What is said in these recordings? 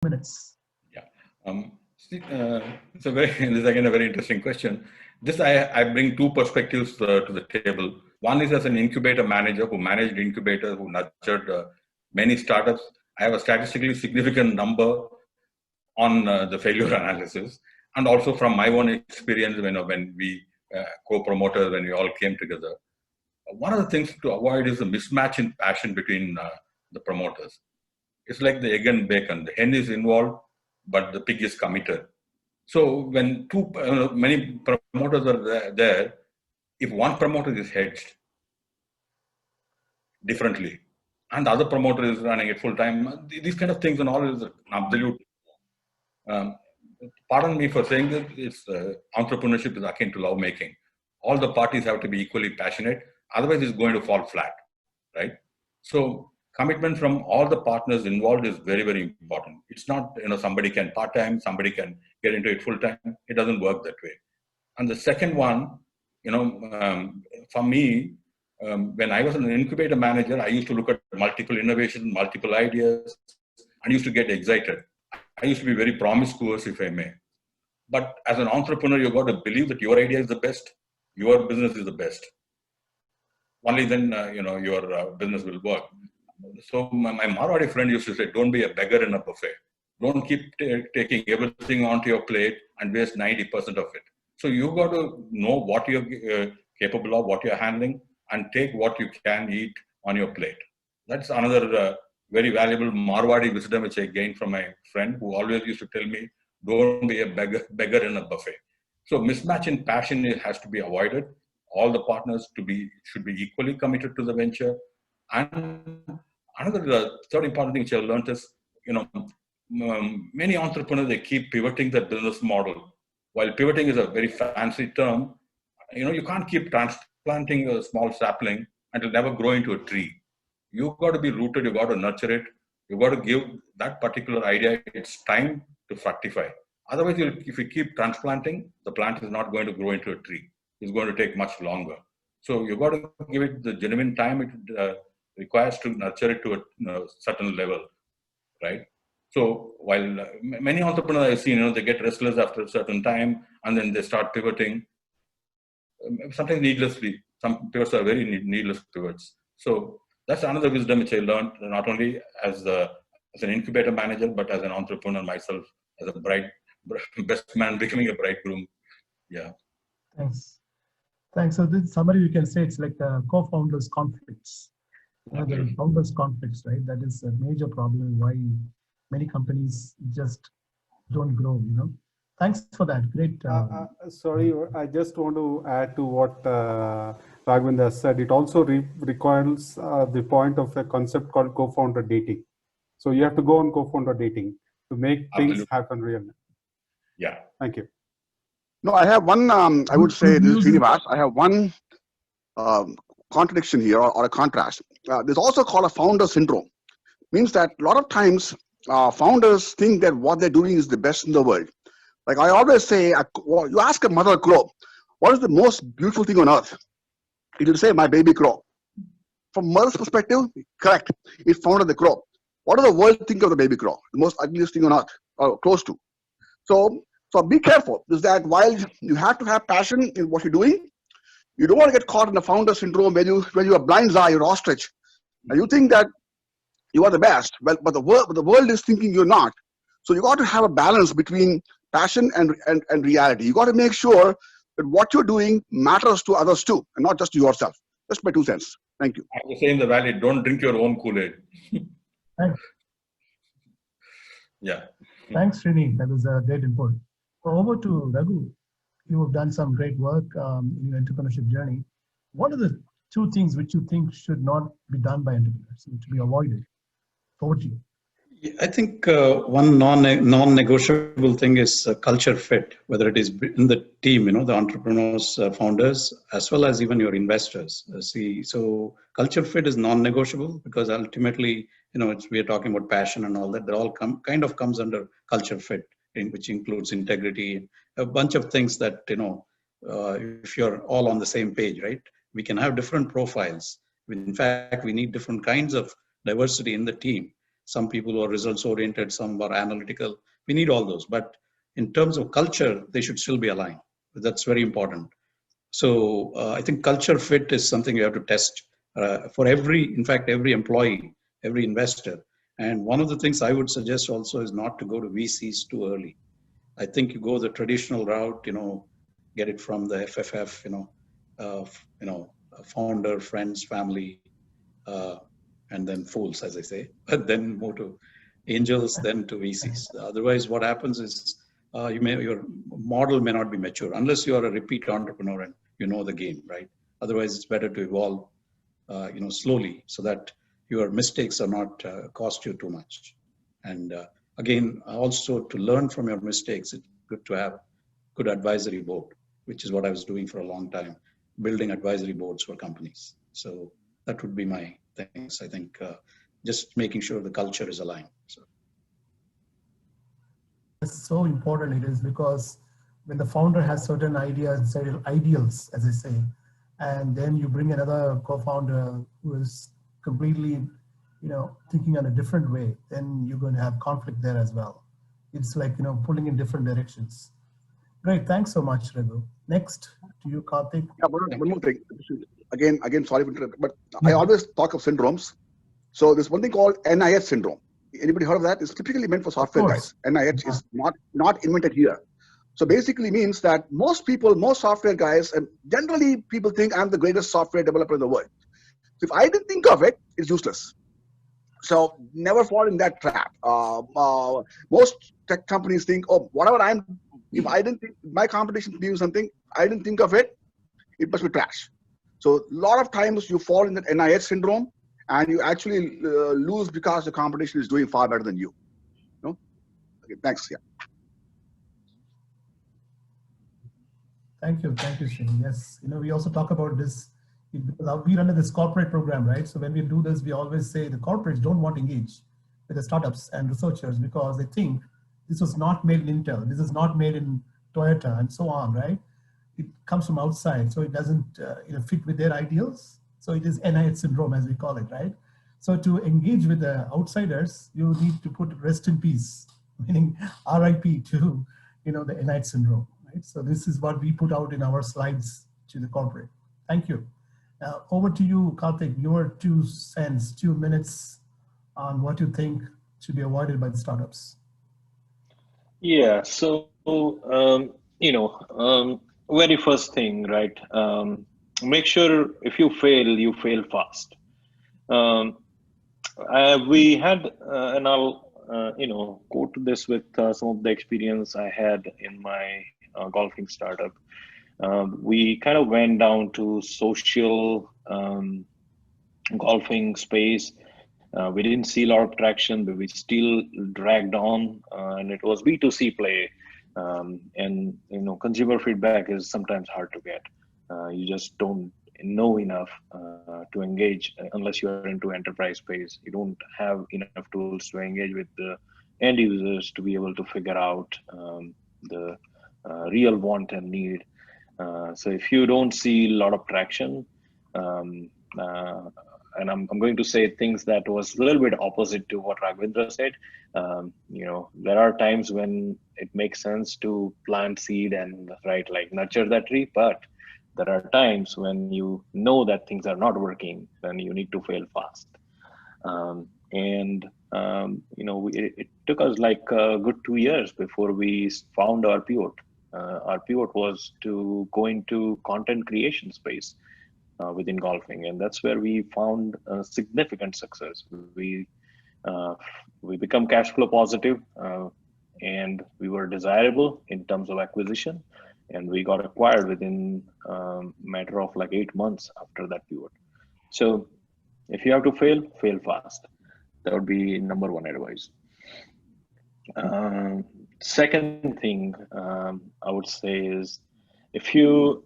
minutes. Yeah. It's a very, this is again a very interesting question. This I bring two perspectives to the table. One is as an incubator manager who managed incubators, who nurtured many startups. I have a statistically significant number on the failure analysis, and also from my own experience when we co-promoters, when we all came together. One of the things to avoid is the mismatch in passion between the promoters. It's like the egg and bacon. The hen is involved, but the pig is committed. So when many promoters are there, if one promoter is hedged differently, and the other promoter is running it full time, these kind of things and all is absolute. Pardon me for saying that it's entrepreneurship is akin to lovemaking. All the parties have to be equally passionate, otherwise it's going to fall flat, right? So commitment from all the partners involved is very, very important. It's not, somebody can part-time, somebody can get into it full-time. It doesn't work that way. And the second one, for me, when I was an incubator manager, I used to look at multiple innovations, multiple ideas, and used to get excited. I used to be very promiscuous, if I may. But as an entrepreneur, you've got to believe that your idea is the best, your business is the best. Only then, your business will work. So my Marwadi friend used to say, don't be a beggar in a buffet. Don't keep taking everything onto your plate and waste 90% of it. So you got to know what you're capable of, what you're handling, and take what you can eat on your plate. That's another very valuable Marwadi wisdom which I gained from my friend who always used to tell me, don't be a beggar in a buffet. So mismatch in passion has to be avoided. All the partners should be equally committed to the venture. And another third important thing which I learned is, many entrepreneurs, they keep pivoting their business model. While pivoting is a very fancy term, you can't keep transplanting a small sapling and it'll never grow into a tree. You've got to be rooted, you've got to nurture it, you've got to give that particular idea its time to fructify. Otherwise, if you keep transplanting, the plant is not going to grow into a tree. It's going to take much longer. So you've got to give it the genuine time it requires to nurture it to a certain level, right? So while many entrepreneurs I've seen, they get restless after a certain time and then they start pivoting, sometimes needlessly. Some pivots are very needless pivots. So that's another wisdom which I learned, not only as an incubator manager, but as an entrepreneur myself, as a best man becoming a bridegroom. Yeah. Thanks. So this summary, we can say it's like co-founders conflicts. The founders conflicts, right? That is a major problem why many companies just don't grow, Thanks for that. Great. Sorry, I just want to add to what Raghavendra said. It also requires the point of a concept called co-founder dating. So you have to go on co-founder dating to make things happen real. Yeah. Thank you. No, I have one, I would say, this is Srinivas. I have one contradiction here or a contrast. There's also called a founder syndrome. Means that a lot of times founders think that what they're doing is the best in the world. Like I always say, you ask a mother crow, what is the most beautiful thing on earth? It will say, my baby crow. From mother's perspective, correct. It founded the crow. What does the world think of the baby crow? The most ugliest thing on earth, or close to. So be careful. Is that while you have to have passion in what you're doing, you don't want to get caught in the founder syndrome when you are blind eye, you're ostrich. And you think that you are the best, but the world is thinking you're not. So you got to have a balance between passion and reality. You got to make sure that what you're doing matters to others too, and not just to yourself. Just my 2 cents. Thank you. I was saying the valley, don't drink your own Kool-Aid. Thanks. Yeah. Thanks, Srini. That was a great input. So over to Raghu. You have done some great work in your entrepreneurship journey. What are the 2 things which you think should not be done by entrepreneurs, to be avoided? Over to you. I think one non-negotiable thing is culture fit, whether it is in the team, the entrepreneurs, founders, as well as even your investors. So culture fit is non-negotiable because ultimately, we are talking about passion and all that. That all kind of comes under culture fit, which includes integrity, a bunch of things that, if you're all on the same page, right? We can have different profiles. In fact, we need different kinds of diversity in the team. some people who are results oriented, some are analytical. We need all those, but in terms of culture, they should still be aligned. That's very important. So I think culture fit is something you have to test for in fact, every employee, every investor. And one of the things I would suggest also is not to go to VCs too early. I think you go the traditional route, get it from the FFF, founder, friends, family, uh, and then fools, as I say, but then move to angels, then to VCs. Otherwise, what happens is your model may not be mature unless you are a repeat entrepreneur and you know the game, right? Otherwise, it's better to evolve, slowly, so that your mistakes are not cost you too much. And again, also to learn from your mistakes, it's good to have good advisory board, which is what I was doing for a long time, building advisory boards for companies. So that would be my things. I think just making sure the culture is aligned. So. It's so important it is, because when the founder has certain ideas, certain ideals, as I say, and then you bring another co-founder who is completely, thinking in a different way, then you're going to have conflict there as well. It's like, pulling in different directions. Great, thanks so much, Raghu. Next to you, Karthik. Yeah, one more thing. Again, sorry for interrupting, but I always talk of syndromes. So there's one thing called NIH syndrome. Anybody heard of that? It's typically meant for software guys. NIH is not invented here. So basically means that most software guys, and generally people think I'm the greatest software developer in the world. So if I didn't think of it, it's useless. So never fall in that trap. Most tech companies think, oh, if I didn't think my competition doing something, I didn't think of it, it must be trash. So a lot of times you fall in that NIH syndrome, and you actually lose because the competition is doing far better than you. Okay, thanks. Yeah. Thank you, Srini. Yes, we also talk about this because we run this corporate program, right? So when we do this, we always say the corporates don't want to engage with the startups and researchers because they think this was not made in Intel, this is not made in Toyota, and so on, right? It comes from outside, so it doesn't fit with their ideals. So it is NIH syndrome, as we call it, right? So to engage with the outsiders, you need to put rest in peace, meaning RIP to the NIH syndrome, right? So this is what we put out in our slides to the corporate. Thank you. Now over to you, Karthik. Your 2 cents, 2 minutes on what you think should be avoided by the startups. Yeah. So very first thing, right? Make sure if you fail fast. We had, and I'll quote this with some of the experience I had in my golfing startup. We kind of went down to social golfing space. We didn't see a lot of traction, but we still dragged on, and it was B2C play. And consumer feedback is sometimes hard to get. You just don't know enough to engage unless you are into enterprise space. You don't have enough tools to engage with the end users to be able to figure out the real want and need. So if you don't see a lot of traction, and I'm going to say things that was a little bit opposite to what Raghavendra said. There are times when it makes sense to plant seed and nurture that tree, but there are times when you know that things are not working, then you need to fail fast. It took us like a good 2 years before we found our pivot. Our pivot was to go into content creation space within golfing, and that's where we found significant success. We become cash flow positive, and we were desirable in terms of acquisition, and we got acquired within a matter of like 8 months after that pivot. So if you have to fail fast. That would be number one advice. Second thing I would say is, if you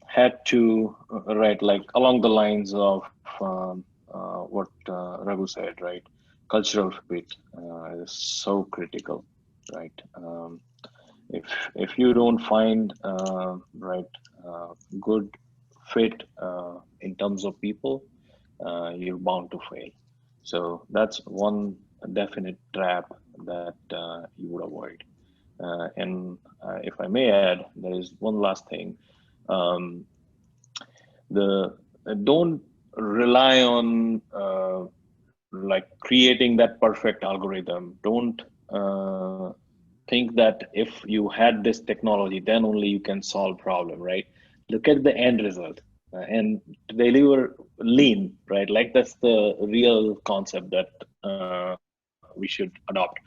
had to write along the lines of what Raghu said, right? Cultural fit is so critical, right? If you don't find good fit in terms of people, you're bound to fail. So that's one definite trap that you would avoid. And if I may add, there is one last thing. Don't rely on like creating that perfect algorithm. Don't think that if you had this technology, then only you can solve problem, right? Look at the end result and deliver lean, right? Like that's the real concept that we should adopt.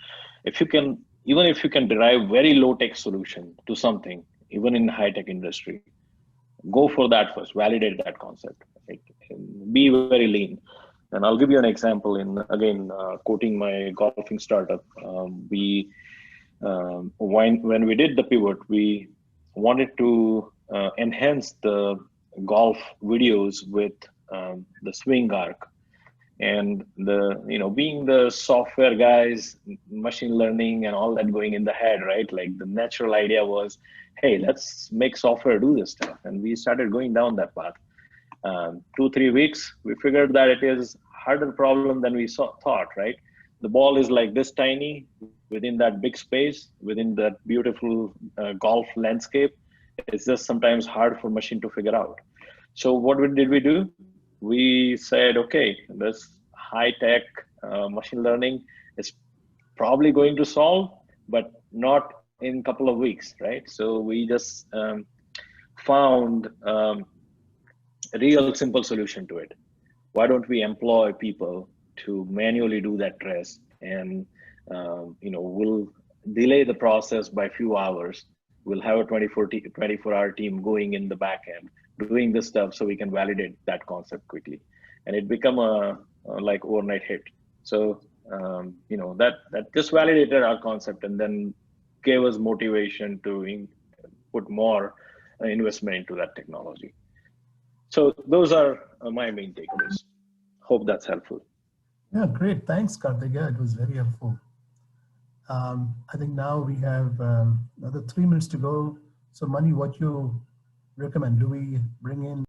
If you can, even if you can derive very low tech solution to something, even in high tech industry, go for that first, validate that concept, right? And be very lean. And I'll give you an example in, again, quoting my golfing startup. When we did the pivot, we wanted to enhance the golf videos with the swing arc. And being the software guys, machine learning and all that going in the head, right? Like the natural idea was, hey, let's make software do this stuff. And we started going down that path. 2-3 weeks, we figured that it is harder problem than we thought, right? The ball is like this tiny within that big space, within that beautiful golf landscape. It's just sometimes hard for machine to figure out. So what did we do? We said, okay, this high-tech machine learning is probably going to solve, but not in a couple of weeks, right? So we just found a real simple solution to it. Why don't we employ people to manually do that test, and we'll delay the process by a few hours. We'll have a 24-hour team going in the back end, doing this stuff so we can validate that concept quickly. And it become a like overnight hit. So, that just validated our concept and then gave us motivation to put more investment into that technology. So those are my main takeaways. Hope that's helpful. Yeah, great. Thanks, Karthik. Yeah, it was very helpful. I think now we have another 3 minutes to go. So Mani, what you recommend? Do we bring in